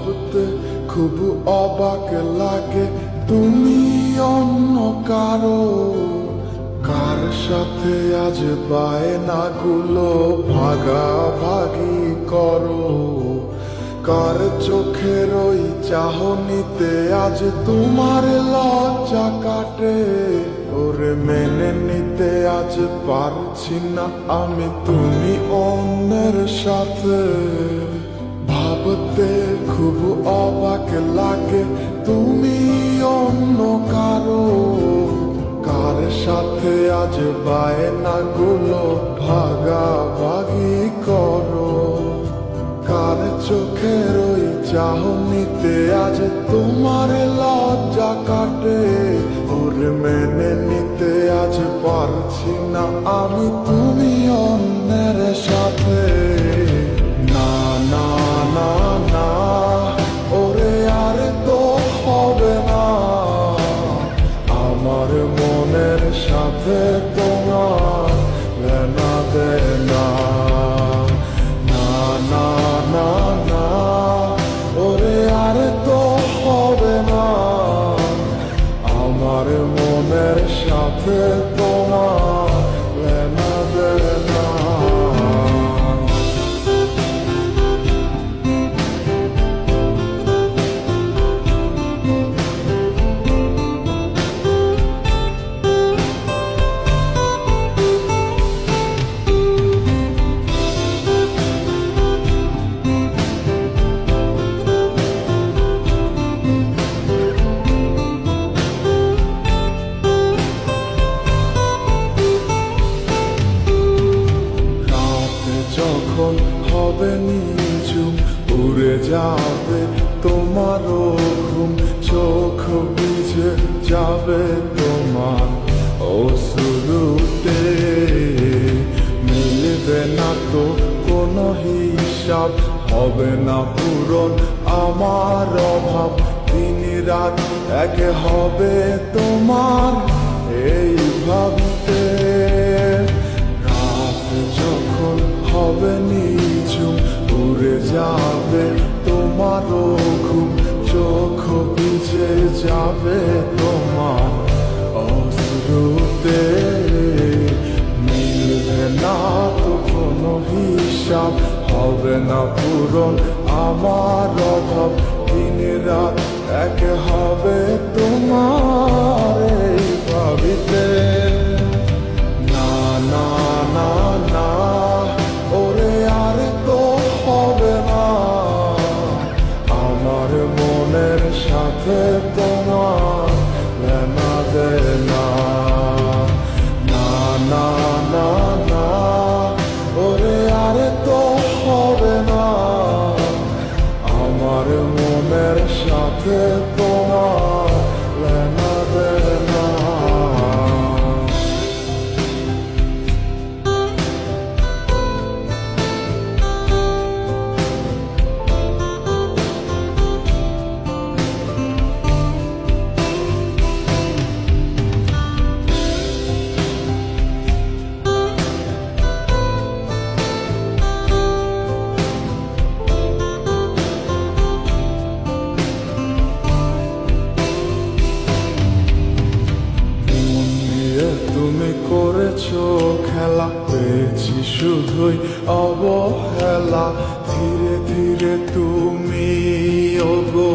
ভাবতে খুব অবাক লাগে তুমি অন্য কারো, কার সাথে আজ বায়নাগুলো ভাগাভাগি করো, কার চোখের ওই চাহনিতে আজ তোমার লজ্জা কাটে। ওরে মেনে নিতে আজ পারছি না আমি তুমি অন্যের সাথে, ভাবতে খুব অবাক লাগে তুমি অন্য কারো, কার সাথে আজ বায়নাগুলো ভাগাভাগি করো, কার চোখের ওই চাহনিতে আজ তোমার লজ্জা কাটে। ওরে মেনে নিতে আজ পারছি না আমি তুমি অন্যের সাথে। না না না না, ওরে আর তো হবে না, আমার মনের সাথে তোমার লেনা দেনা। না না না না, ওরে আর তো হবে না, আমার মনের সাথে তোমার লেনা দেনা। যখন হবে নিঝুম উড়ে যাবে তোমারও ঘুম, চোখ ভিজে যাবে তোমার অশ্রুতে, মিলবে না তো কোনো হিসাব, হবে না পূরণ আমার অভাব, দিন রাত এক হবে তোমার এই ভাবতে। যখন হবে নিঝুম উড়ে যাবে তোমারও ঘুম, চোখ ভিজে যাবে তোমার অশ্রুতে, মিলবে না তো কোনো হিসাব, হবে না পূরণ আমার অভাব, দিন রাত এক হবে তোমার এই ভাবিতে। না না না না, ওরে আর তো হবে না, আমার মনের সাথে তোমার লেনা দেনা। না না না না, ওরে আর তো হবে না, আমার মনের সাথে তোমার লেনা দেনা। তুমি করেছো খেলা, পেয়েছি শুধুই অবহেলা, ধীরে ধীরে তুমি ওগো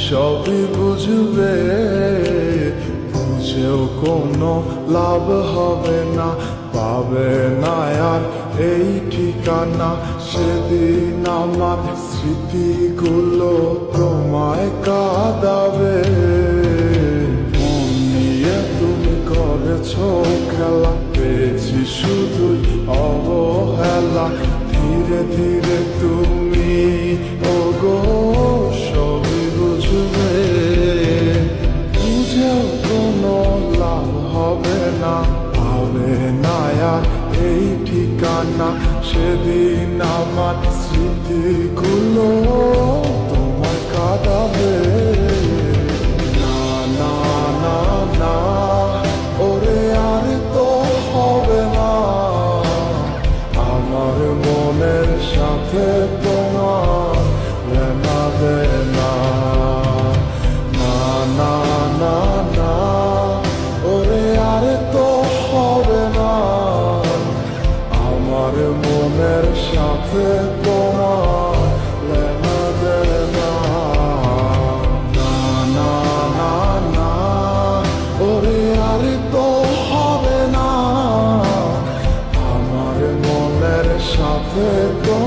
সবই বুঝবে, বুঝেও কোনো লাভ হবে না, পাবে না আর এই ঠিকানা। সেদিন আমার স্মৃতিগুলো তোমায় কাঁদাবে, তুমি করেছো খেলা, পেয়েছি শুধুই অবহেলা, ধীরে ধীরে তুমি ওগো সবই বুঝবে, বুঝেও কোনো লাভ হবে না, পাবে না আর এই ঠিকানা। সেদিন আমার স্মৃতিগুলো তোমার কাঁদাবে। না না না না, ওরে আর তো হবে না, আমার মনের সাথে সাথে তোমার লেনা দেনা না না না না ওরে আরে তো হবে না আমার মনের সাথে তো